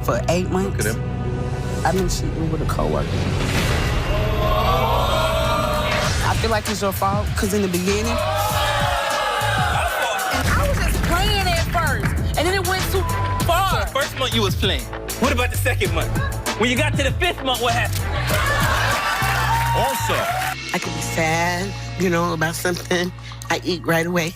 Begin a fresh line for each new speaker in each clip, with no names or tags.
for 8 months.
Look at him.
I've been cheating with a coworker. I feel like it's your fault, because in the beginning, and I was just playing at first, and then it went too far.
So the first month you was playing. What about the second month? When you got to the 5th month, what happened?
Also,
I could be sad, about something. I eat right away.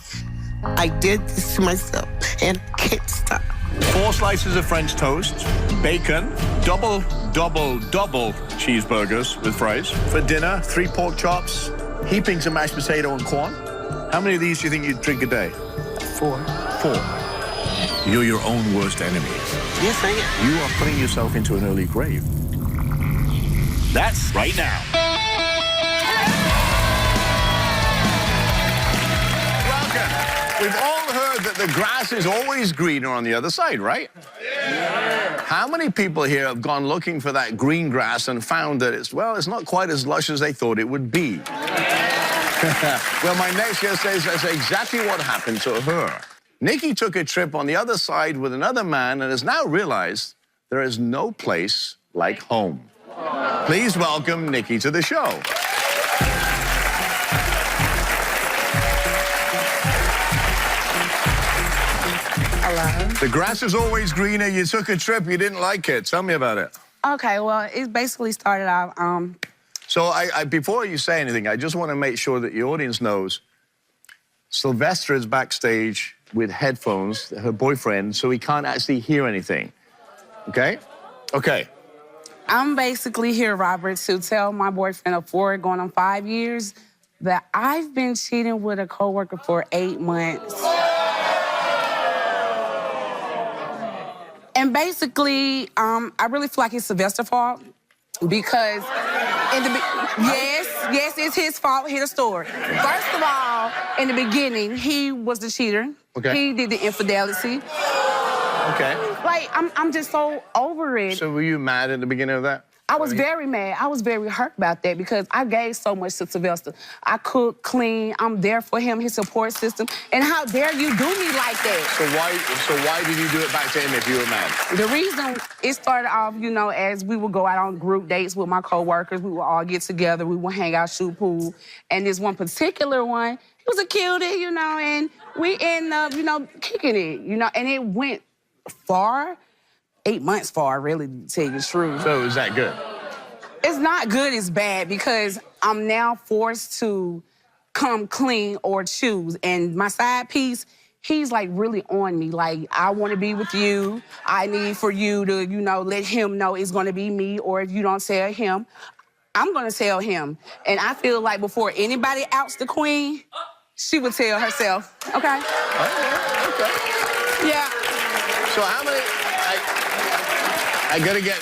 I did this to myself, and I can't stop.
4 slices of French toast, bacon, double cheeseburgers with fries. For dinner, 3 pork chops, heapings of mashed potato and corn. How many of these do you think you'd drink a day?
4.
4. You're your own worst enemy.
Yes, I am.
You are putting yourself into an early grave. That's right now. Welcome. We've all heard that the grass is always greener on the other side, right? Yeah. How many people here have gone looking for that green grass and found that it's not quite as lush as they thought it would be? Well, my next guest says that's exactly what happened to her. Nikki took a trip on the other side with another man and has now realized there is no place like home. Please welcome Nikki to the show.
Hello.
The grass is always greener. You took a trip. You didn't like it. Tell me about it.
Okay, well, it basically started off,
So before you say anything, I just want to make sure that the audience knows Sylvester is backstage with headphones, her boyfriend, so he can't actually hear anything. Okay? Okay.
I'm basically here, Robert, to tell my boyfriend of 4, going on 5 years, that I've been cheating with a coworker for 8 months. And basically, I really feel like it's Sylvester's fault because yes, it's his fault. Here's the story. First of all, in the beginning, he was the cheater.
Okay.
He did the infidelity.
Okay.
Like, I'm just so over it.
So were you mad at the beginning of that?
I was very mad. I was very hurt about that because I gave so much to Sylvester. I cook, clean, I'm there for him, his support system. And how dare you do me like that?
So why did you do it back to him if you were mad?
The reason it started off, as we would go out on group dates with my coworkers, we would all get together, we would hang out, shoot pool. And this one particular one, he was a cutie, and we ended up, kicking it, and it went far. 8 months far, really, to tell you the truth.
So is that good?
It's not good, it's bad, because I'm now forced to come clean or choose. And my side piece, he's like really on me. Like, I want to be with you. I need for you to, let him know it's going to be me. Or if you don't tell him, I'm going to tell him. And I feel like before anybody outs the queen, she would tell herself, okay?
Okay.
Yeah.
So how many... I gotta get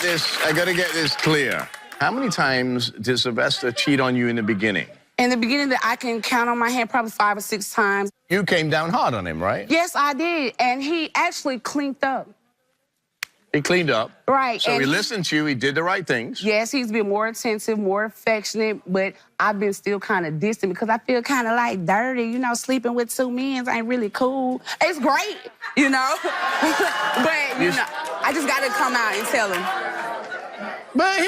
this clear. How many times did Sylvester cheat on you in the beginning?
In the beginning, that I can count on my hand probably 5 or 6 times.
You came down hard on him, right?
Yes, I did. And he actually cleaned up.
He cleaned up.
Right.
So he listened to you, he did the right things.
Yes, he's been more attentive, more affectionate, but I've been still kind of distant because I feel kind of like dirty, sleeping with 2 men ain't really cool. It's great, but, I just got to come out and tell him.
But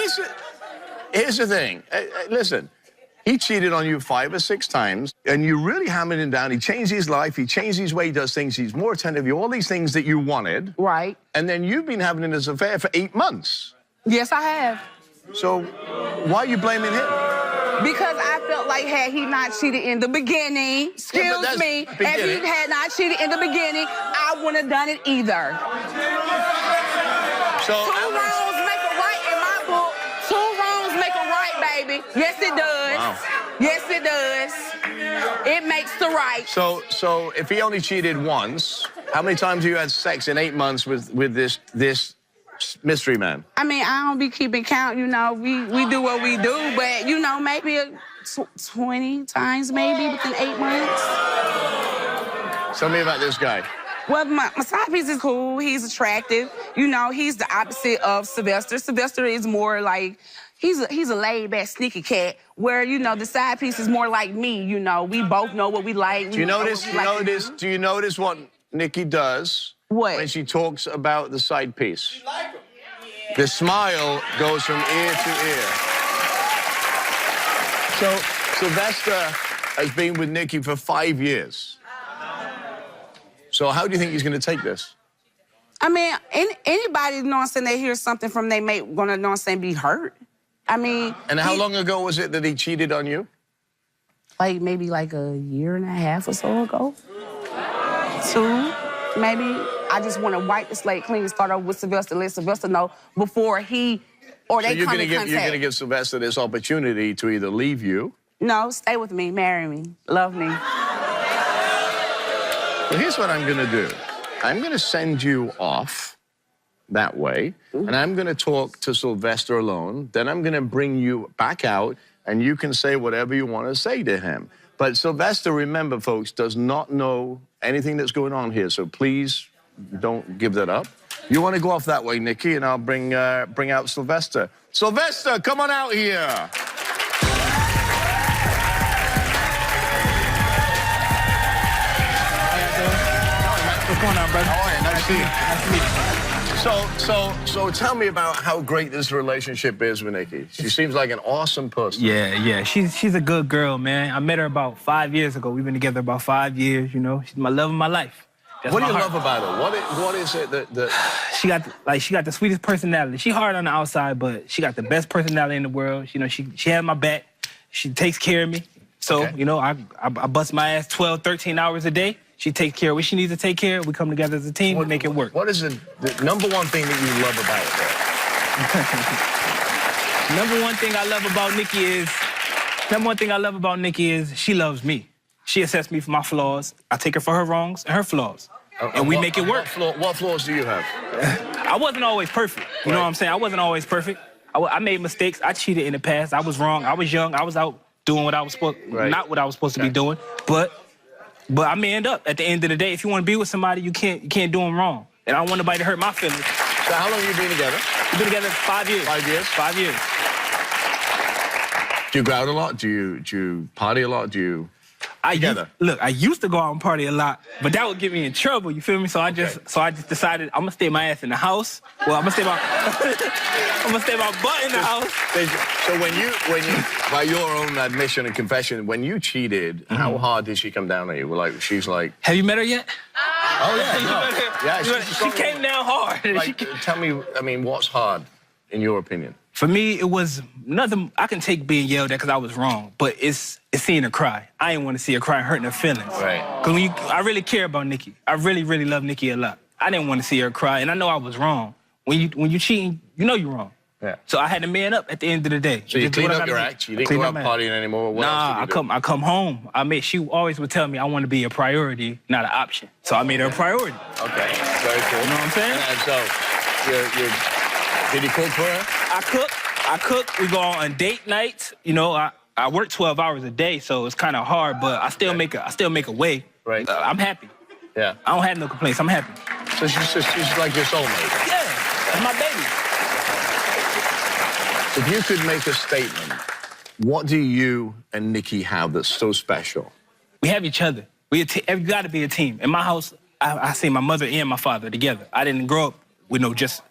here's the thing. Listen, he cheated on you 5 or 6 times, and you really hammered him down. He changed his life. He changed his way he does things. He's more attentive to you, all these things that you wanted.
Right.
And then you've been having this affair for 8 months.
Yes, I have.
So why are you blaming him?
Because I felt like had he not cheated in the beginning, if he had not cheated in the beginning, I wouldn't have done it either.
So
2 wrongs make a right in my book. 2 wrongs make a right, baby. Yes, it does.
Wow.
Yes, it does. It makes the right.
So if he only cheated once, how many times have you had sex in 8 months with this mystery man?
I mean, I don't be keeping count, we do what we do, but, maybe 20 times maybe within 8 months.
Tell me about this guy.
Well, my side piece is cool. He's attractive. He's the opposite of Sylvester. Sylvester is more like, he's a laid-back, sneaky cat, where, the side piece is more like me, we both know what we like.
Do you notice what Nikki does?
What?
When she talks about the side piece? The smile goes from ear to ear. So, Sylvester has been with Nikki for 5 years. So how do you think he's going to take this?
I mean, anybody, you know what I'm saying, they hear something from their mate, gonna, you know what I'm saying, be hurt. I mean...
And how long ago was it that he cheated on you?
Like, maybe like a year and a half or so ago. 2, maybe. I just want to wipe the slate clean and start over with Sylvester, let Sylvester know before he or they come in contact.
You're going to give Sylvester this opportunity to either leave you...
No, stay with me, marry me, love me.
Well, here's what I'm going to do. I'm going to send you off that way, and I'm going to talk to Sylvester alone. Then I'm going to bring you back out, and you can say whatever you want to say to him. But Sylvester, remember, folks, does not know anything that's going on here, so please don't give that up. You want to go off that way, Nikki, and I'll bring out Sylvester. Sylvester, come on out here.
What's going on, brother?
How are you? Nice to meet you.
Nice to meet you.
So tell me about how great this relationship is with Nikki. She seems like an awesome person.
Yeah. She's a good girl, man. I met her about 5 years ago. We've been together about 5 years, you know. She's my love of my life. That's
What do you
my
love about her? What is it that...
She got the sweetest personality. She hard on the outside, but she got the best personality in the world. You know, she has my back. She takes care of me. So,
Okay.
you know, I bust my ass 12, 13 hours a day. She takes care of what she needs to take care of. We come together as a team and make it work.
What is the number one thing that you love about her?
Number one thing I love about Nikki is she loves me. She accepts me for my flaws. I take her for her wrongs and her flaws. And we make it work.
What flaws do you have?
I wasn't always perfect. You know what I'm saying? I wasn't always perfect. I made mistakes. I cheated in the past. I was wrong. I was young. I was out doing what I was not what I was supposed to be doing. But I may end up at the end of the day. If you want to be with somebody, you can't do them wrong. And I don't want nobody to hurt my feelings.
So how long have you been together?
We've been together 5 years.
5 years?
5 years.
Do you go out a lot? Do you party a lot? Do you...
I used to go out and party a lot, but that would get me in trouble. You feel me? So I just decided I'm gonna stay my ass in the house. Well, I'm gonna stay my butt in the house.
So when you, by your own admission and confession, when you cheated, how hard did she come down on you? Like she's like.
Have you met her yet?
Oh yeah, no. Yeah.
She came down hard.
Like, tell me, I mean, what's hard, in your opinion?
For me, it was nothing. I can take being yelled at because I was wrong, but it's seeing her cry. I didn't want to see her cry, hurting her feelings.
Right.
Because I really care about Nikki. I really, really love Nikki a lot. I didn't want to see her cry, and I know I was wrong. When you cheating, you know you're wrong.
Yeah.
So I had to man up at the end of the day.
So you cleaned up your act. You didn't go out partying anymore. What else did you do?
I come home. She always would tell me I want to be a priority, not an option. So I made her a priority.
Okay. Very cool.
You know what I'm saying?
And so, did you cook for her?
I cook. We go on date nights. You know, I work 12 hours a day, so it's kind of hard, but I still make a way.
Right.
I'm happy.
Yeah.
I don't have no complaints. I'm happy.
So she's like your soulmate.
Yeah, that's my baby.
If you could make a statement, what do you and Nikki have that's so special?
We have each other. We got to be a team. In my house, I see my mother and my father together. I didn't grow up with just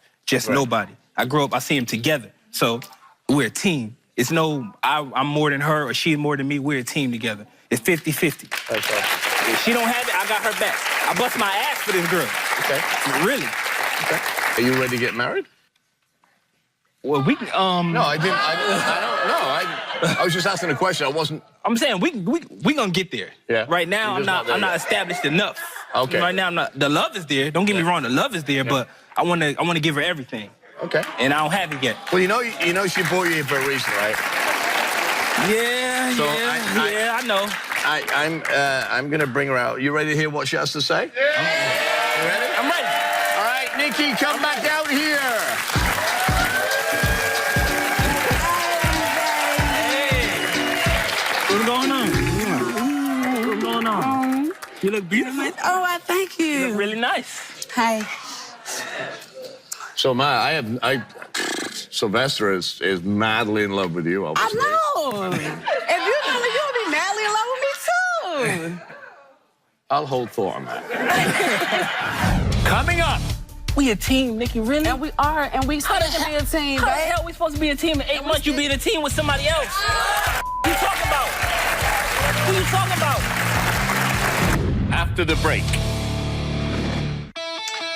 nobody. I grew up, I see them together. So we're a team. It's no, I'm more than her or she's more than me. We're a team together. It's 50-50.
That's awesome.
If she don't have it, I got her back. I bust my ass for this girl.
Okay.
Really.
Okay. Are you ready to get married?
Well, we can,
No, I don't know. I was just asking a question. I wasn't...
I'm saying we gonna get there.
Yeah.
Right now, I'm not established enough.
Okay.
Right now, the love is there. Don't get me wrong, the love is there, but I wanna give her everything.
Okay.
And I don't have it yet.
Well, you know she brought you here for a reason, right?
Yeah,
So
I know.
I'm gonna bring her out. You ready to hear what she has to say? Yeah. You ready?
I'm ready.
All right, Nikki, come back out here.
What's going on? What's going on? You look beautiful.
Oh, I thank you.
You look really nice.
Hey.
So, Sylvester is madly in love with you, obviously.
I know. If you know me, you'll be madly in love with me, too.
I'll hold thought on that.
Coming up, We a team, Nikki, really?
And we are, and we still can be a team,
How the
babe.
hell we supposed to be a team in 8 months? You being a team with somebody else. What you talking about? What you talking about?
After the break.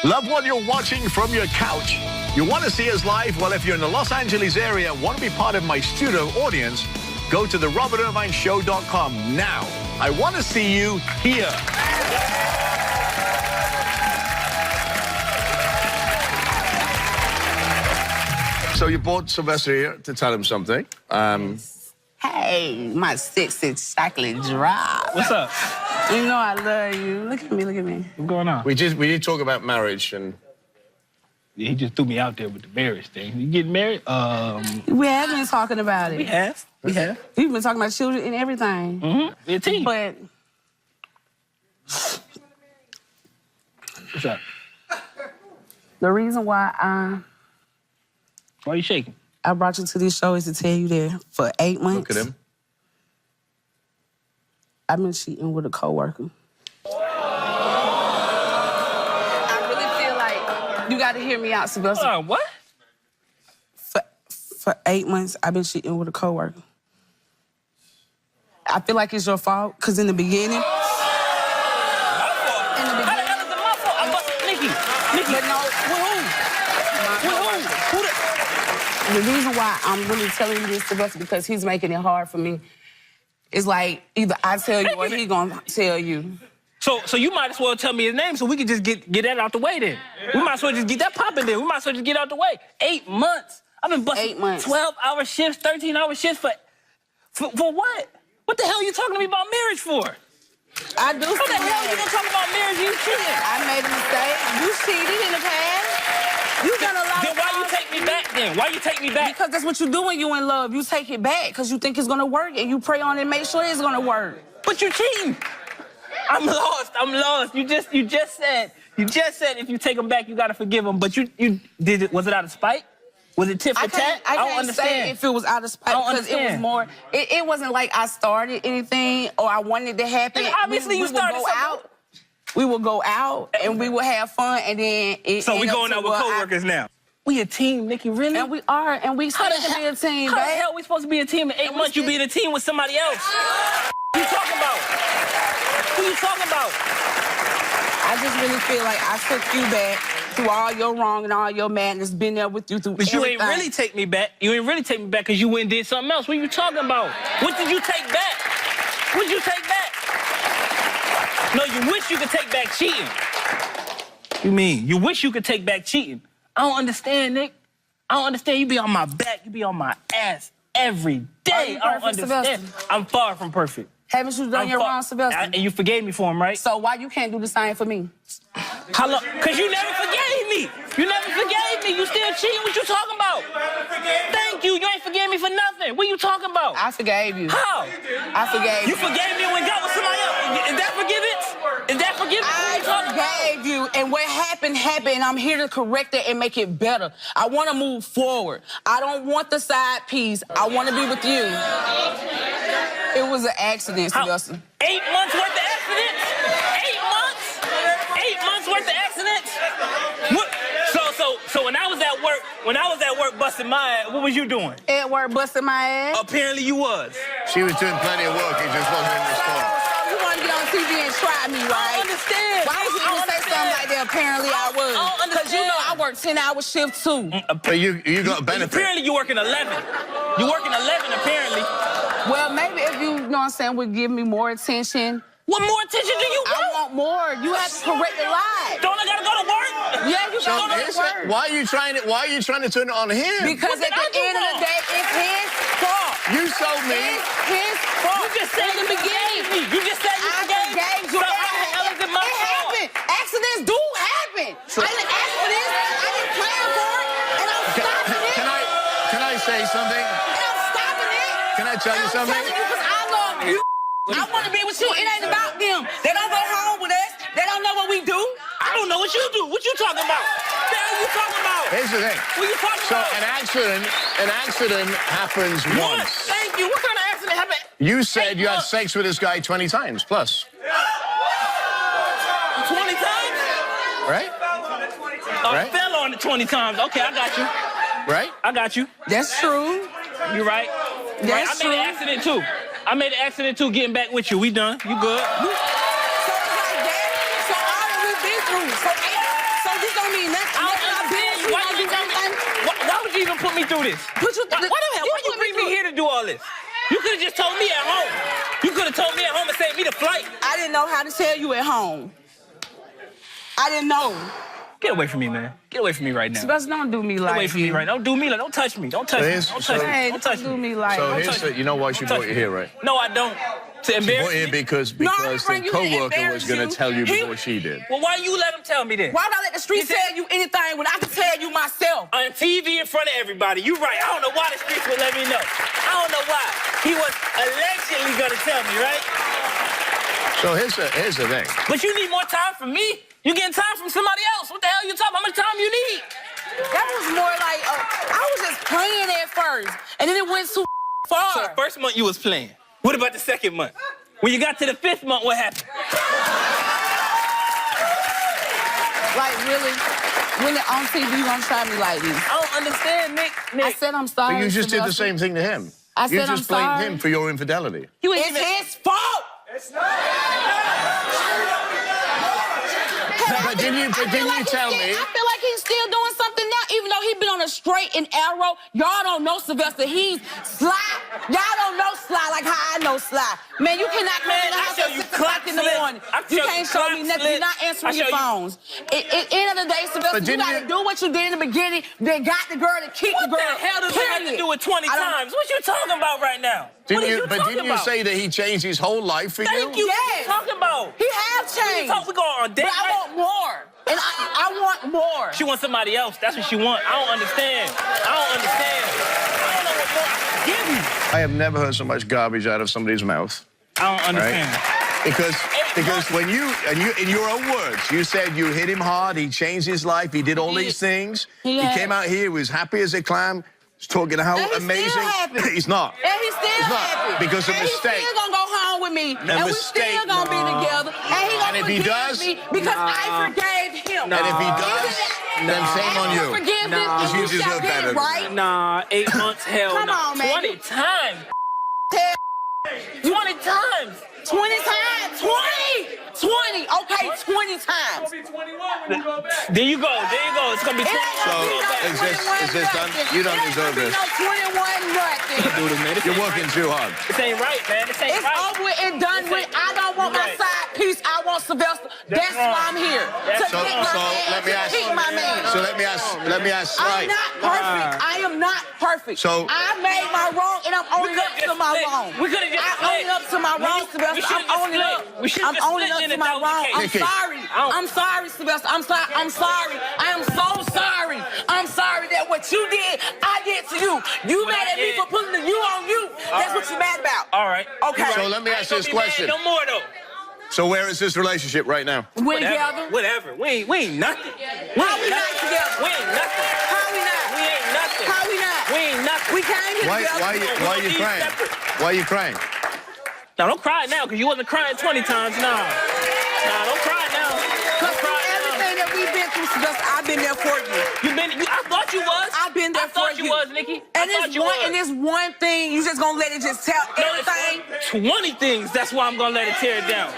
Love what you're watching from your couch. You want to see us live? Well, if you're in the Los Angeles area and want to be part of my studio audience, go to the RobertIrvineShow.com now. I want to see you here. So you brought Sylvester here to tell him something.
Hey, my sexy chocolate drop.
What's up?
You know I love you. Look at me, look at me.
What's going on?
We did talk about marriage and...
He just threw me out there with the marriage thing. You getting married?
We have been talking about it.
We have. We have.
We've been talking about children and everything.
Mm-hmm. We're a team.
But
What's up?
the reason why
Why are you shaking?
I brought you to this show is to tell you that for 8 months.
Look at him.
I've been cheating with a coworker. I really feel like you got to hear me out, Sylvester.
What?
For 8 months, I've been cheating with a coworker. I feel like it's your fault, because in the beginning...
How the hell is it my fault? I busted Nikki.
But no, with who? The reason why I'm really telling you this, Sylvester, because he's making it hard for me. It's like either I tell you or he gonna tell you.
So you might as well tell me his name so we can just get that out the way then. We might as well just get that popping then. We might as well just get out the way. 8 months. I've been busting
8 months.
12-hour shifts, 13-hour shifts for what? What the hell are you talking to me about marriage for?
I do.
What the hell are you gonna talk about marriage? You cheating.
I made a mistake. You cheated in the past. You done a lot.
Then why you take me back then? Why you take me back?
Because that's what you do when you in love. You take it back because you think it's gonna work and you pray on it and make sure it's gonna work.
But you cheating. I'm lost. You just said if you take them back, you gotta forgive them. But you did it. Was it out of spite? Was it tit for tat?
I
don't
can't
understand.
say if it was out of spite because it was more. It wasn't like I started anything or I wanted it to happen.
And obviously you started something.
We would go out and we would have fun and then it.
So we going out with coworkers now. We a team, Nikki, really?
And we are, and we still can be a team,
How the
babe.
hell we supposed to be a team in 8 months? You being a team with somebody else. What you talking about? Who you talking about?
I just really feel like I took you back through all your wrong and all your madness, been there with you through
But
everything.
you ain't really take me back. You ain't really take me back because you went and did something else. What you talking about? What did you take back? What did you take back? No, you wish you could take back cheating. You mean? You wish you could take back cheating. I don't understand, Nick. I don't understand. You be on my back. You be on my ass every day. I don't understand.
Sylvester?
I'm far from perfect.
Haven't you done your wrong, Sylvester?
And you forgave me for him, right?
So why you can't do the same for me?
How long? Because you never forgave me. You never forgave me. You still cheating. What you talking about? Thank you. You ain't forgave me for nothing. What you talking about?
I forgave you.
How?
I forgave
You forgave me when God was somebody else. Is that forgiveness? Is that forgiveness?
I forgave you, and what happened, and I'm here to correct it and make it better. I want to move forward. I don't want the side piece. I want to be with you. It was an accident, Sylvester.
8 months worth of accidents? 8 months? 8 months worth of accidents? What? So when I was at work busting my ass, what was you doing?
At work busting my ass.
Apparently you was.
She was doing plenty of work, it just wasn't in the store.
You want to get on TV and try me, right?
I don't understand.
Why would you even say something like that? Apparently I was.
I don't understand.
Because you know I work 10-hour shifts too.
But you got a benefit.
Apparently you working 11. You working 11 apparently.
Well, maybe if you know what I'm saying, would give me more attention.
What more attention do you want?
I want more. You have to correct the lie.
Don't I gotta go to work?
Yeah, you gotta go to work.
Why are you trying to turn it on him?
Because at the end of the day, it's his fault.
You told me.
It's his fault.
You just said
in the beginning.
You just said you forgave me.
You.
So how the hell is it my fault?
Happened. Accidents do happen. I didn't ask for this. I didn't plan for it. And I'm stopping it.
Can I say something?
And I'm stopping it.
Can I tell you something?
I'm telling you because I love you. I want to be with you. It ain't about them. They don't go home with us. They don't know what we do.
I don't know what you do. What you talking about? What the hell you talking about?
Here's the thing.
What you talking
So
about?
an accident happens once.
Thank you. What kind of accident happened?
You said you had sex with this guy 20 times plus.
20 times?
Right? Right?
Fell on it 20 times. Okay, I got you.
Right?
I got you.
That's true.
You right.
That's
I made an accident too. I made an accident too getting back with you. We done. You good?
So it's like that. So all that we've been through. So this don't mean nothing.
Why would you even put me through this?
Put you
Why you bring me here to do all this? You could have just told me at home. You could have told me at home and saved me the flight.
I didn't know how to tell you at home. I didn't know.
Get away from me, man. Get away from me right now.
Sylvester, don't do me like
Get away from me right now. Don't do me like. Don't touch me. Don't touch me. Don't touch me.
Hey,
Don't touch
do
me.
me like.
So here's the, you know why she brought you here, right?
No, I don't. To
She
embarrass
brought you here
me.
because
No, I
the
didn't bring you here to
co-worker was going to
embarrass
tell you
you.
before she did.
Well, why you let him tell me this?
Why would I let the streets tell you anything when I can tell you myself?
On TV in front of everybody. You right. I don't know why the streets would let me know. I don't know why. He was allegedly going to tell me, right?
So here's the thing.
But you need more time from me. You getting time from somebody else. What the hell you talking? How much time you need?
That was more like, I was just playing at first, and then it went too far.
So the first month you was playing. What about the second month? When you got to the 5th month, what happened?
Like, really on TV, you gonna try me like this?
I don't understand, Nick.
I said I'm sorry.
But you just did the
Sylvester.
same thing to him.
I
You
said I'm
just blamed
sorry.
him for your infidelity.
It's his fault.
It's not.
But didn't you tell me?
I feel like he's still doing something now, even though he's been on a straight and arrow. Y'all don't know Sylvester. He's Sly. Y'all don't know Sly like how I know Sly. Man, you cannot come in the
I
house
show
at
you
6 o'clock in the
clock
morning.
slip.
You
I show
can't
you
show me
clock
nothing.
slip.
You're not answering
I
your
show you-
phones. At the end of the day, Sylvester,
But
you
didn't
gotta
you-
do what you did in the beginning. Then got the girl to keep the
What
girl.
the hell does that have to do with 20
I don't-
times? What you talking about right now? What are you
But
talking
didn't you
about?
say that he changed his whole life for
Thank you.
Yes.
What you talking about?
He have changed.
We going on date
But I
night?
want more. And I want more.
She wants somebody else. That's what she wants. I don't understand. I don't understand. I don't know what more I can give you.
I have never heard so much garbage out of somebody's mouth.
I don't understand.
Because when in your own words, you said you hit him hard, he changed his life, he did all these things. He came out here, he was happy as a clam, was talking how
And he's
amazing.
still happy.
He's not.
And he's still
not,
happy.
because a
and
mistake.
He's still gonna go home with me. And we
mistake,
still gonna be together. And he gonna
And if he
forgive
does,
me because I forgave him.
And if he does, then shame on you.
Forgive this
Because
and
you
you shall
deserve
get
better.
it right.
Nah, 8 months, hell
Come
no.
on, man.
20 times.
Tell
20 times.
20 times. 20. 20. Okay, 20 times.
It'll be 21 when you go back.
There you go. There you go. It's gonna be 20.
So, is this done? You don't deserve this.
No 21 nothing.
Dude, man, this
You're
ain't
working
right.
too hard.
This ain't right, man. This ain't
It's
right.
over and done with. I don't want my
Right.
side piece. I want Sylvester. That's
wrong.
why I'm here.
That's
To
wrong.
get my
So
man,
let me
to
ask-
keep my man.
So let me ask Sly.
I'm not perfect. I am not perfect.
So-
I made my wrong, and I'm owning
could've
up
just
to my
split.
wrong.
We could've just
I'm
split.
owning up to my
We
wrong,
should've
Sylvester.
just
I'm owning
split.
up.
We should've
I'm
just
owning
split
up
then
to
if
my
that was the
wrong.
case.
I'm
Nikki.
sorry. I'm sorry, Sylvester. I'm sorry. I'm sorry. I am so sorry. I'm sorry that what you did, I did to you. You
What
mad
I
at me
did-
for putting the you on you. That's what you mad about.
All right.
Okay.
So let me ask you this question.
No more though.
So where is this relationship right now?
We together.
Whatever. We ain't nothing.
How we not together?
We ain't nothing.
How we not?
We ain't nothing.
How we not?
We ain't nothing.
We came here
Why
together.
are you crying? Why are you crying?
Now don't cry now, cause you wasn't crying 20 times. Nah, don't cry now.
Because everything that we've been through, Sylvester, I've been there for you.
I thought you was.
I've been there
I thought
for
you was, Nikki.
And
I thought
it's
you
one,
was.
and it's one thing. You just gonna let it just tell
No,
everything.
it's 20 things. That's why I'm gonna let it tear it down.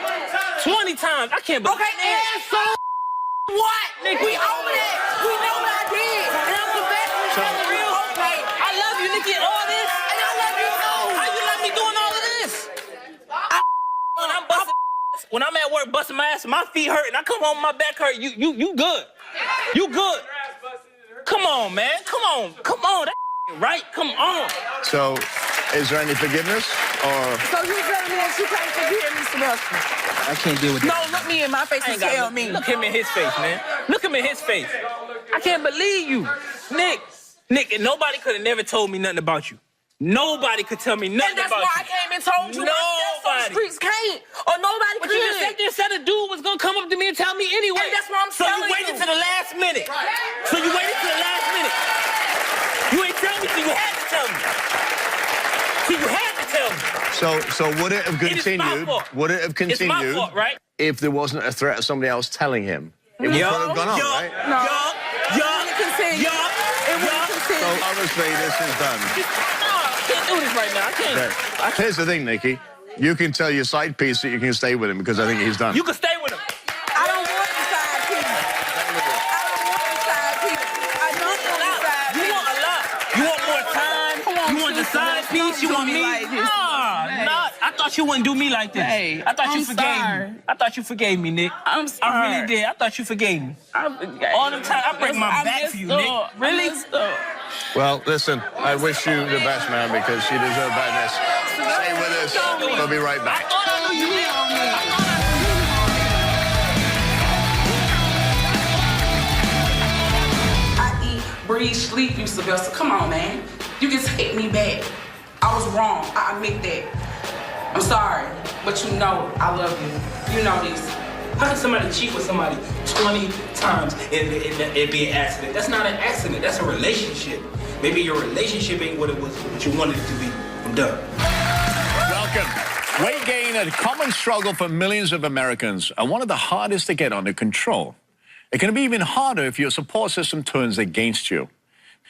20 times. I can't believe
Okay, and so what?
Nikki.
We over that. We know what I did. And I'm confessing to you. Real okay.
I love you, Nikki, and all this.
And I love you too.
How you let me doing all of this? When I'm at work busting my ass, my feet hurt, and I come home, my back hurt. You good? You good? Come on, man. Come on. That right? Come on.
So, is there any forgiveness or?
So you telling me that you can't forgive me, Sylvester?
I can't deal with
No, look me in my face and tell me.
Look him in his face, man. Look him in his face. I can't believe you, Nick. And nobody could have never told me nothing about you. Nobody could tell me nothing
And that's
about
why
you.
I came and told you myself, so the
Nobody.
streets can't. Or nobody
But you just
could.
sat there and said a dude was gonna come up to me and tell me anyway.
And that's what I'm
so
telling
you waited
you.
to the last minute. So you waited to the last minute. You ain't tell me, so you had to tell me. So you had to tell me.
So would it have
It is my
continued?
fault.
Would it have
It's my
continued
fault, right?
if there wasn't a threat of somebody else telling him? It would have gone on, right?
No.
Honestly, this is done.
No, I can't do this right now. I can't.
Here's the thing, Nikki. You can tell your side piece that you can stay with him because I think he's done.
You can stay with him.
I don't want the side piece. I don't want the side piece. I don't want the side piece.
You want a lot. You want more time. You want the side piece. You want me. Nah. I thought you wouldn't do me like this.
Hey,
I thought you
I'm
forgave
sorry.
me. I thought you forgave me, Nick.
I'm sorry.
I really did. I thought you forgave me. All the time, I break my back for you, Nick. Really?
Well, listen, I wish you the best, man, because you deserve better. Stay with us. We'll be right back.
I eat, breathe, sleep, you Sylvester. Come on, man. You can take me back. I was wrong. I admit that. I'm sorry, but you know I love you. You know this.
How can somebody cheat with somebody 20 times and it be an accident? That's not an accident. That's a relationship. Maybe your relationship ain't what it was, what you wanted it to be. I'm done.
Welcome. Weight gain, a common struggle for millions of Americans, and one of the hardest to get under control. It can be even harder if your support system turns against you.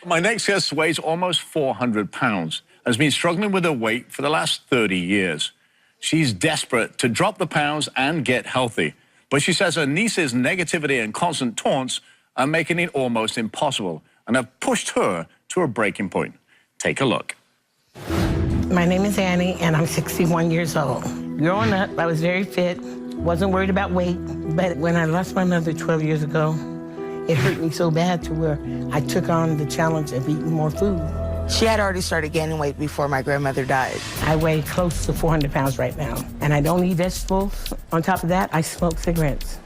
My next guest weighs almost 400 pounds and has been struggling with her weight for the last 30 years. She's desperate to drop the pounds and get healthy, but she says her niece's negativity and constant taunts are making it almost impossible and have pushed her to a breaking point. Take a look.
My name is Annie, and I'm 61 years old. Growing up, I was very fit, wasn't worried about weight, but when I lost my mother 12 years ago, it hurt me so bad to where I took on the challenge of eating more food.
She had already started gaining weight before my grandmother died.
I weigh close to 400 pounds right now, and I don't eat vegetables. On top of that, I smoke cigarettes.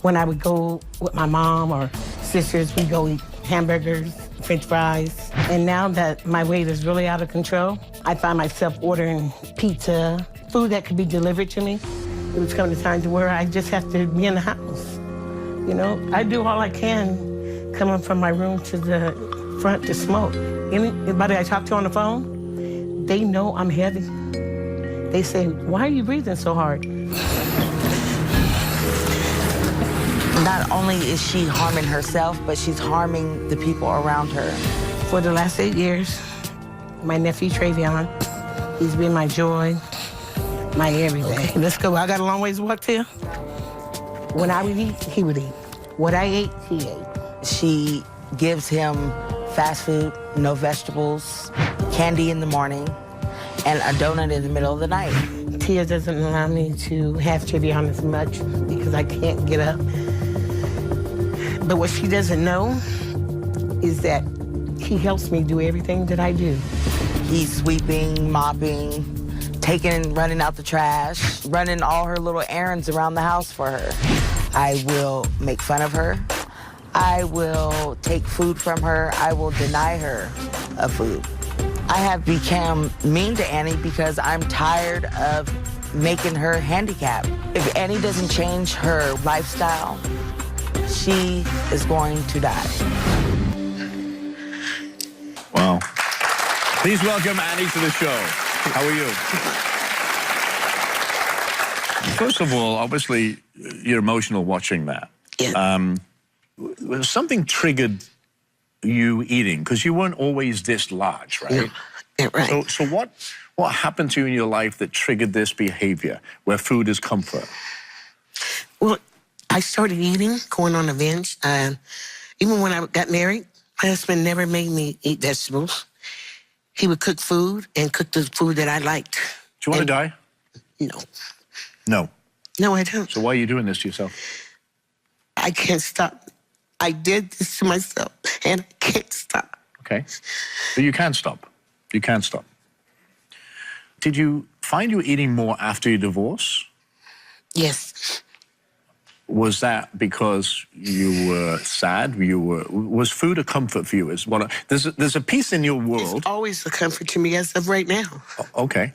When I would go with my mom or sisters, we'd go eat hamburgers, French fries. And now that my weight is really out of control, I find myself ordering pizza, food that could be delivered to me. It was coming to time to where I just have to be in the house. You know, I do all I can coming from my room to the front to smoke. Anybody I talk to on the phone, they know I'm heavy. They say, why are you breathing so hard?
Not only is she harming herself, but she's harming the people around her.
For the last 8 years, my nephew Travion, he's been my joy, my everything. Okay, let's go. I got a long ways to walk till. When I would eat, he would eat. What I ate, he ate.
She gives him fast food, no vegetables, candy in the morning, and a donut in the middle of the night.
Tia doesn't allow me to have Travion as much because I can't get up. But what she doesn't know is that he helps me do everything that I do.
He's sweeping, mopping, running out the trash, running all her little errands around the house for her. I will make fun of her. I will take food from her. I will deny her of food. I have become mean to Annie because I'm tired of making her handicapped. If Annie doesn't change her lifestyle, she is going to die.
Wow. Please welcome Annie to the show. How are you? First of all, obviously, you're emotional watching that.
Yeah.
Something triggered you eating, because you weren't always this large, right?
Yeah, right.
So what happened to you in your life that triggered this behavior, where food is comfort?
Well, I started eating, going on a binge. Even when I got married, my husband never made me eat vegetables. He would cook food and cook the food that I liked.
Do you want to die?
No.
No.
No, I don't.
So why are you doing this to yourself?
I can't stop. I did this to myself, and I can't stop.
Okay. But you can stop. You can stop. Did you find you were eating more after your divorce?
Yes.
Was that because you were sad? Was food a comfort for you? There's a piece in your world.
It's always a comfort to me as of right now.
Okay.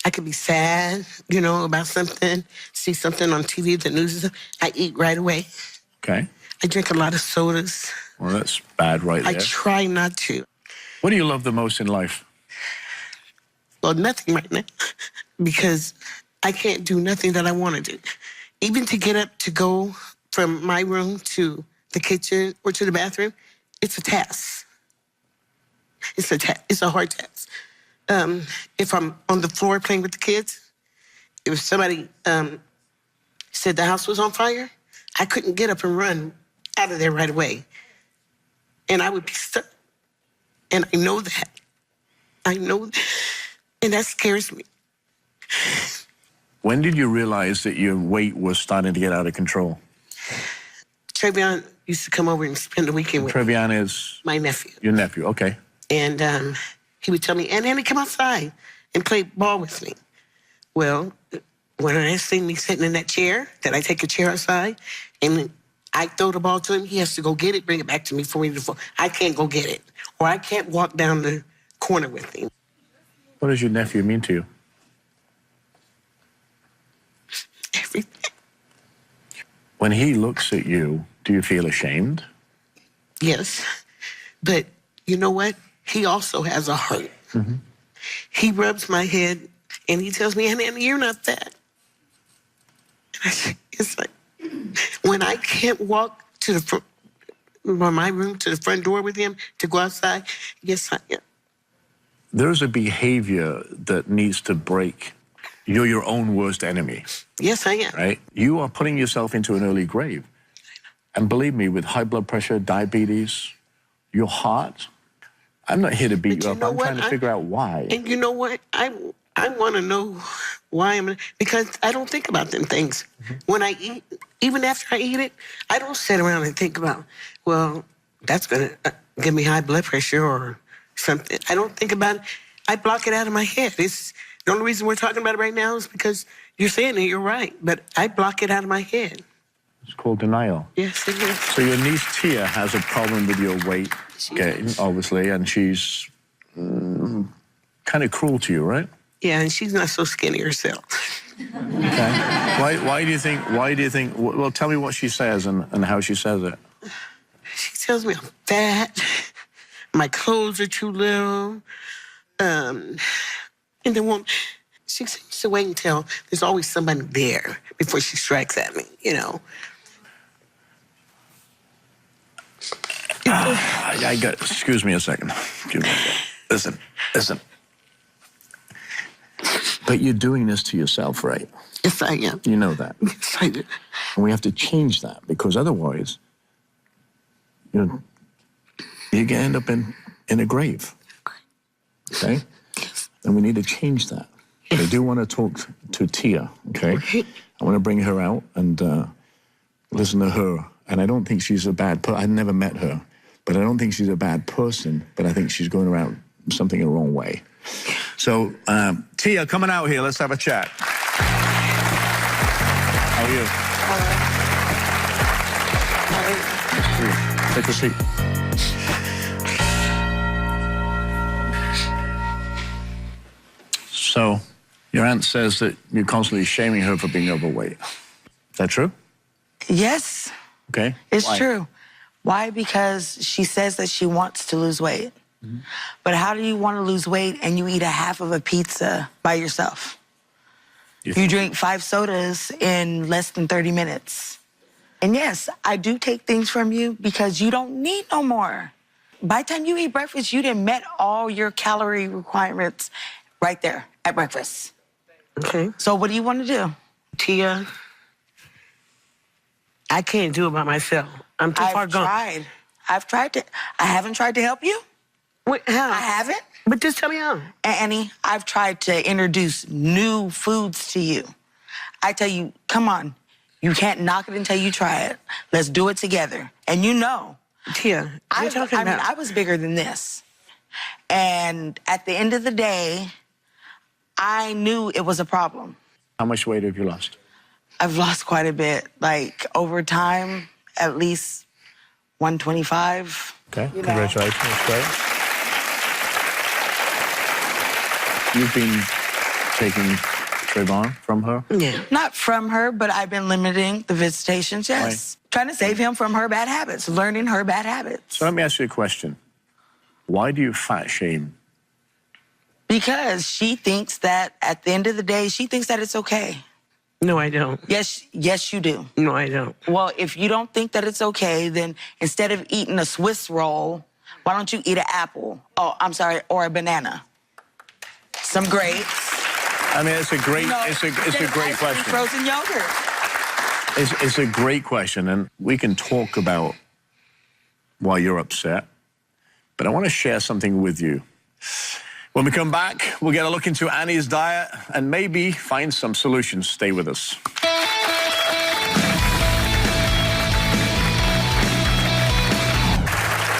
I could be sad, you know, about something, see something on TV, the news, I eat right away.
Okay.
I drink a lot of sodas.
Well, that's bad right there.
I try not to.
What do you love the most in life?
Well, nothing right now, because I can't do nothing that I want to do. Even to get up to go from my room to the kitchen or to the bathroom, it's a task.
It's a hard task. If I'm on the floor playing with the kids, if somebody said the house was on fire, I couldn't get up and run out of there right away. And I would be stuck. And I know that. And that scares me.
When did you realize that your weight was starting to get out of control?
Trevion used to come over and spend the weekend with me.
Trevion is?
My nephew.
Your nephew, okay.
And he would tell me, Annie, come outside and play ball with me. Well, when I see me sitting in that chair, then I take a chair outside, and I throw the ball to him. He has to go get it, bring it back to me for me to fall. I can't go get it. Or I can't walk down the corner with him.
What does your nephew mean to you?
Everything.
When he looks at you, do you feel ashamed?
Yes. But you know what? He also has a heart.
Mm-hmm.
He rubs my head, and he tells me, Annie, you're not fat. And it's like, when I can't walk to the front, from my room to the front door with him to go outside, yes, I am.
There's a behavior that needs to break. You're your own worst enemy.
Yes, I am.
Right? You are putting yourself into an early grave. And believe me, with high blood pressure, diabetes, your heart, I'm not here to beat you up. I'm trying to figure out why.
And you know what? I want to know why because I don't think about them things. Mm-hmm. When I eat, even after I eat it, I don't sit around and think about, well, that's going to give me high blood pressure or something. I don't think about it. I block it out of my head. It's the only reason we're talking about it right now is because you're saying it, you're right. But I block it out of my head.
It's called denial.
Yes, it is.
So your niece Tia has a problem with your weight gain, obviously, and she's kind of cruel to you, right?
Yeah, and she's not so skinny herself.
Okay. Why do you think, well, tell me what she says and how she says it.
She tells me I'm fat, my clothes are too little, and then she seems to wait until there's always somebody there before she strikes at me, you know.
Excuse me a second. Listen. But you're doing this to yourself, right?
Yes, I am.
You know that.
Yes, I do.
And we have to change that because otherwise, you're going to end up in a grave. Okay?
Yes.
And we need to change that. But I do want to talk to Tia, okay? I want to bring her out and listen to her. And I don't think she's a bad person. I've never met her. But I don't think she's a bad person. But I think she's going around something the wrong way. So, Tia, coming out here. Let's have a chat. How are you?
Hi.
Take a seat. So, your aunt says that you're constantly shaming her for being overweight. Is that true?
Yes.
Okay.
It's
Why?
true. Why? Because she says that she wants to lose weight. Mm-hmm. But how do you want to lose weight and you eat a half of a pizza by yourself? You drink 5 sodas in less than 30 minutes. And yes, I do take things from you because you don't need no more. By the time you eat breakfast, you done met all your calorie requirements right there at breakfast.
Okay.
So what do you want to do?
Tia, I can't do it by myself. I'm too far gone.
I've tried to. I haven't tried to help you.
Wait, how?
I haven't.
But just tell me how.
Annie, I've tried to introduce new foods to you. I tell you, come on. You can't knock it until you try it. Let's do it together. And you know.
Tia, I mean,
I was bigger than this. And at the end of the day, I knew it was a problem.
How much weight have you lost?
I've lost quite a bit. Like, over time, at least 125.
Okay, congratulations. That's great. You've been taking Trayvon from her?
Yeah.
Not from her, but I've been limiting the visitations, yes.
Why?
Trying to save him from her bad habits, learning her bad habits.
So let me ask you a question. Why do you fat shame?
Because she thinks that at the end of the day, she thinks that it's okay.
No, I don't.
Yes, you do.
No, I don't.
Well, if you don't think that it's okay, then instead of eating a Swiss roll, Why don't you eat an apple? Oh, I'm sorry, or a banana. Some grapes.
I mean, it's a great, it's a great question.
Frozen yogurt.
It's a great question, and we can talk about why you're upset, but I want to share something with you. When we come back, we'll get a look into Annie's diet and maybe find some solutions. Stay with us.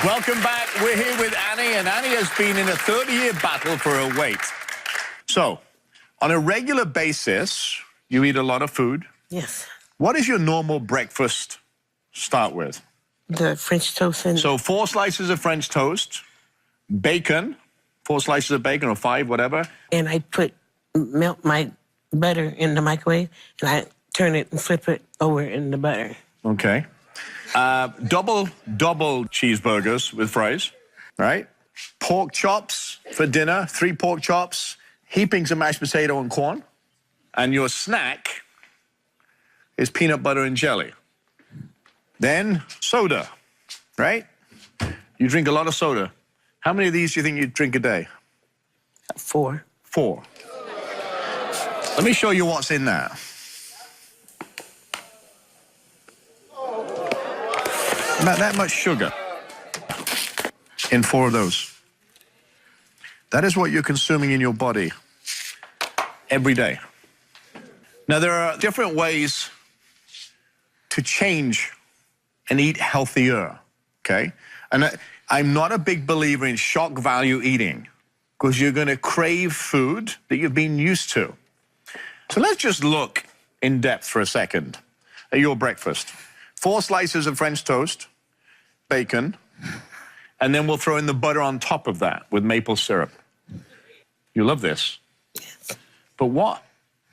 Welcome back. We're here with Annie, and Annie has been in a 30-year battle for her weight. So, on a regular basis, you eat a lot of food.
Yes.
What is your normal breakfast start with?
The French toast and...
So 4 slices of French toast, bacon, 4 slices of bacon or 5, whatever.
And I melt my butter in the microwave, and I turn it and flip it over in the butter.
Okay. Double cheeseburgers with fries, right? Pork chops for dinner, 3 pork chops, heapings of mashed potato and corn. And your snack is peanut butter and jelly. Then soda, right? You drink a lot of soda. How many of these do you think you drink a day?
4.
4. Let me show you what's in there. About that much sugar in 4 of those. That is what you're consuming in your body every day. Now, there are different ways to change and eat healthier, okay? And I'm not a big believer in shock value eating because you're going to crave food that you've been used to. So let's just look in depth for a second at your breakfast. 4 slices of French toast, bacon, and then we'll throw in the butter on top of that with maple syrup. You love this.
Yes.
But what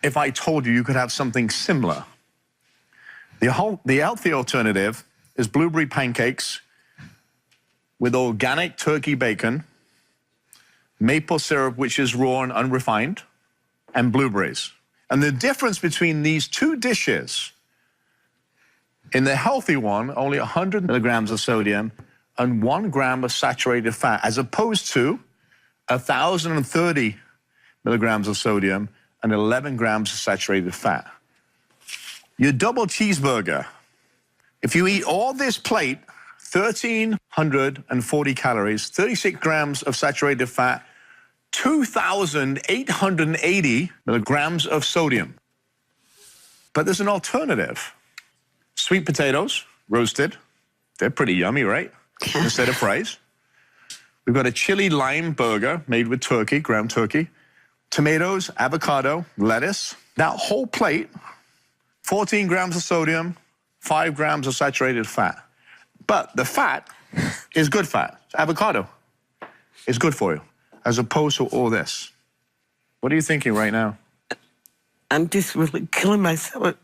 if I told you you could have something similar? The healthy alternative is blueberry pancakes with organic turkey bacon, maple syrup, which is raw and unrefined, and blueberries. And the difference between these 2 dishes, in the healthy one, only 100 milligrams of sodium and 1 gram of saturated fat, as opposed to 1,030 milligrams of sodium and 11 grams of saturated fat. Your double cheeseburger, if you eat all this plate, 1,340 calories, 36 grams of saturated fat, 2,880 milligrams of sodium. But there's an alternative. Sweet potatoes, roasted. They're pretty yummy, right?
Yeah.
Instead of fries. We've got a chili lime burger made with turkey, ground turkey. Tomatoes, avocado, lettuce. That whole plate, 14 grams of sodium, 5 grams of saturated fat. But the fat is good fat. Avocado is good for you, as opposed to all this. What are you thinking right now?
I'm just really killing myself.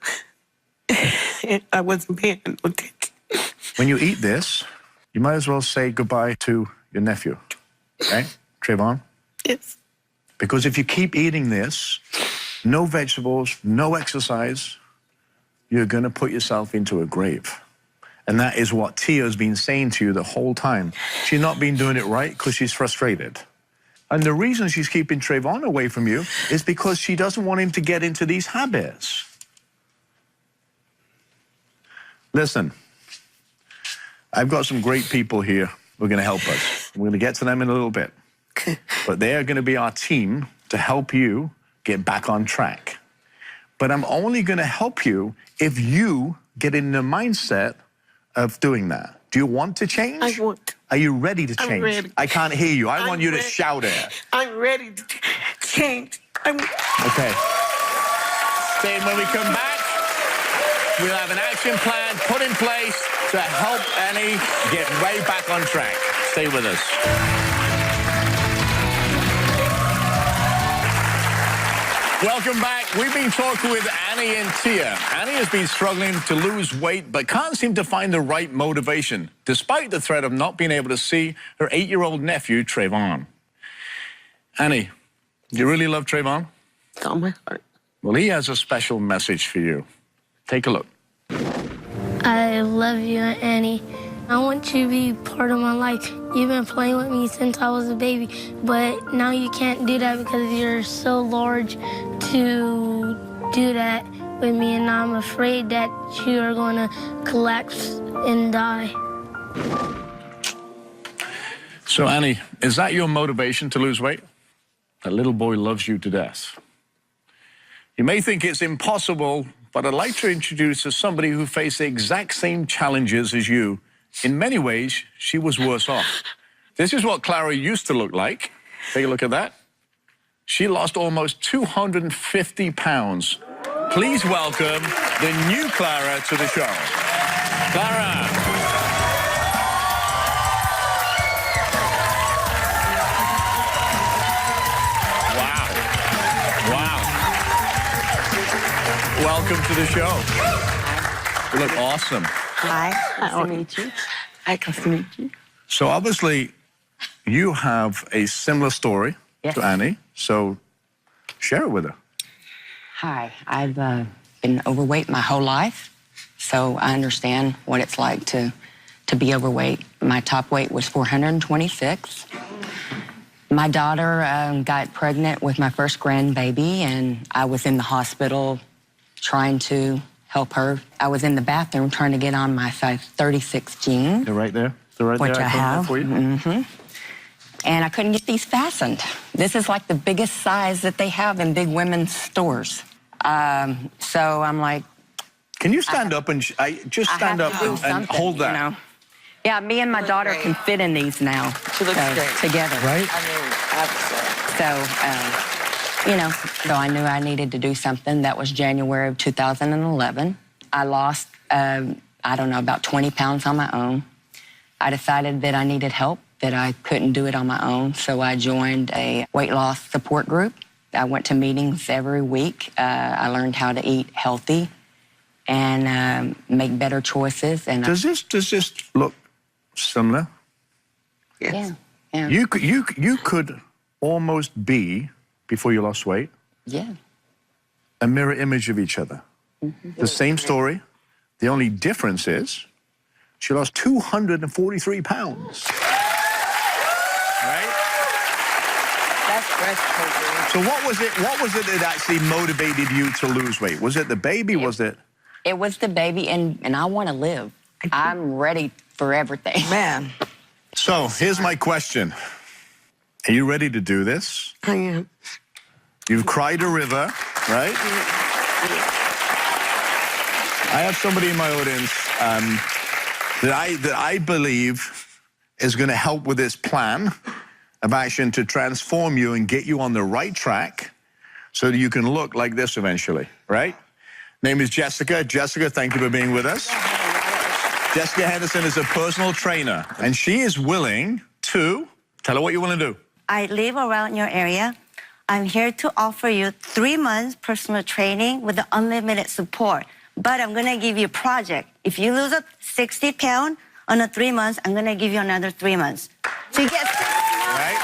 I wasn't paying no attention.
When you eat this, you might as well say goodbye to your nephew, okay? Trayvon?
Yes.
Because if you keep eating this, no vegetables, no exercise, you're going to put yourself into a grave. And that is what Tia's been saying to you the whole time. She's not been doing it right because she's frustrated. And the reason she's keeping Trayvon away from you is because she doesn't want him to get into these habits. Listen, I've got some great people here who are going to help us. We're going to get to them in a little bit. But they are going to be our team to help you get back on track. But I'm only going to help you if you get in the mindset of doing that. Do you want to change?
I want.
Are you ready to change?
I'm ready.
I can't hear you. I want you to
ready.
shout it.
I'm ready to change.
Okay. Stay when we come back. We'll have an action plan put in place to help Annie get right back on track. Stay with us. Welcome back. We've been talking with Annie and Tia. Annie has been struggling to lose weight, but can't seem to find the right motivation, despite the threat of not being able to see her 8-year-old nephew, Trayvon. Annie, do you really love Trayvon?
It's on my heart.
Well, he has a special message for you. Take a look.
I love you, Annie. I want you to be part of my life. You've been playing with me since I was a baby, but now you can't do that because you're so large to do that with me, and I'm afraid that you are going to collapse and die.
So, Annie, is that your motivation to lose weight? That little boy loves you to death. You may think it's impossible, but I'd like to introduce as somebody who faced the exact same challenges as you. In many ways, she was worse off. This is what Clara used to look like. Take a look at that. She lost almost 250 pounds. Please welcome the new Clara to the show. Clara. Wow. Wow. Welcome to the show. You look awesome.
Hi, nice to meet you. Hi, nice to meet you.
So obviously, you have a similar story to Annie, so share it with her.
Hi, I've been overweight my whole life, so I understand what it's like to be overweight. My top weight was 426. My daughter got pregnant with my first grandbaby, and I was in the hospital trying to help her. I was in the bathroom trying to get on my size 36 jeans.
They're right there. They're right
which
there.
I have.
For you.
And I couldn't get these fastened. This is like the biggest size that they have in big women's stores. So I'm like,
can you stand up and just stand up and hold that?
You know? Yeah, me and my daughter can fit in these now.
She looks great.
Together.
Right?
I mean, absolutely.
So, you know, so I knew I needed to do something. That was January of 2011. I lost, I don't know, about 20 pounds on my own. I decided that I needed help, that I couldn't do it on my own, so I joined a weight loss support group. I went to meetings every week. I learned how to eat healthy and make better choices. And
does this look similar?
Yes.
Yeah.
You could almost be, before you lost weight,
Yeah.
a mirror image of each other. The same story. The only difference is she lost 243 pounds. Right?
That's breathtaking.
So what was it that actually motivated you to lose weight? Was it the baby? Was it?
It was the baby, and I want to live. I'm ready for everything.
Man.
So here's my question. Are you ready to do this?
I am.
You've cried a river, right? I have somebody in my audience that I believe is going to help with this plan of action to transform you and get you on the right track so that you can look like this eventually, right? Name is Jessica. Jessica, thank you for being with us. Jessica Henderson is a personal trainer, and she is willing to tell her what you want to do.
I live around your area. I'm here to offer you 3 months personal training with the unlimited support. But I'm gonna give you a project. If you lose 60 pounds on the 3 months, I'm gonna give you another 3 months. So you get 6 months.
Right?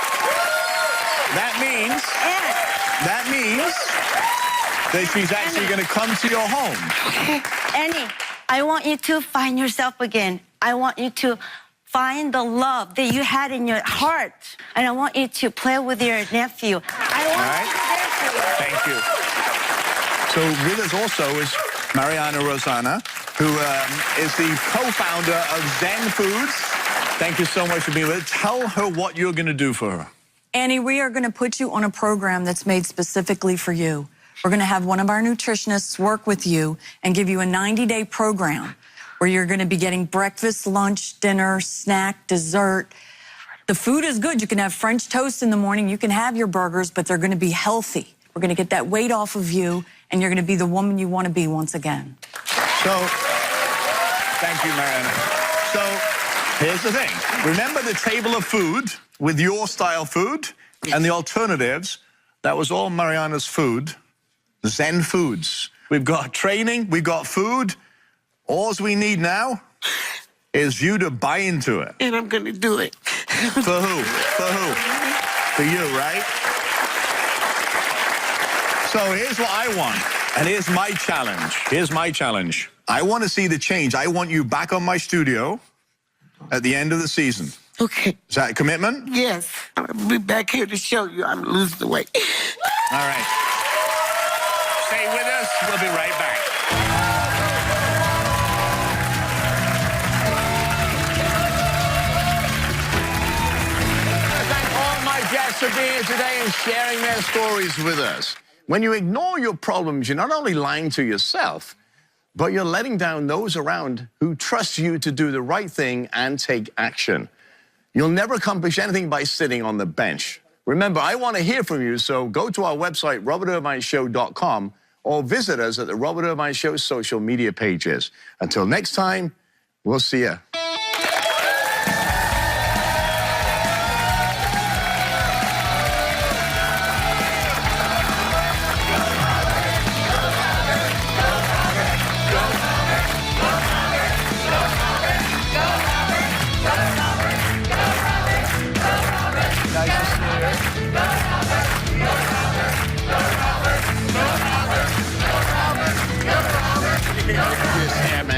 That means that she's actually going to come to your home.
Annie, I want you to find yourself again. I want you to find the love that you had in your heart. And I want you to play with your nephew. I want you to be there for you.
Thank you. So with us also is Mariana Rosana, who is the co-founder of Zen Foods. Thank you so much for being with us. Tell her what you're going to do for her.
Annie, we are going to put you on a program that's made specifically for you. We're going to have one of our nutritionists work with you and give you a 90-day program where you're going to be getting breakfast, lunch, dinner, snack, dessert. The food is good. You can have French toast in the morning. You can have your burgers, but they're going to be healthy. We're going to get that weight off of you, and you're going to be the woman you want to be once again.
So, thank you, Mariana. So, here's the thing. Remember the table of food with your style food and the alternatives? That was all Mariana's food, Zen Foods. We've got training, we've got food. All we need now is you to buy into it.
And I'm going to do it.
For who? For who? For you, right? So here's what I want, and here's my challenge. Here's my challenge. I want to see the change. I want you back on my studio at the end of the season.
Okay.
Is that a commitment?
Yes. I'll be back here to show you I'm losing the weight.
All right. Stay with us. We'll be right back. Thank all my guests for being here today and sharing their stories with us. When you ignore your problems, you're not only lying to yourself, but you're letting down those around who trust you to do the right thing and take action. You'll never accomplish anything by sitting on the bench. Remember, I want to hear from you, so go to our website, robertirvineshow.com, or visit us at the Robert Irvine Show social media pages. Until next time, we'll see you. Yeah, man.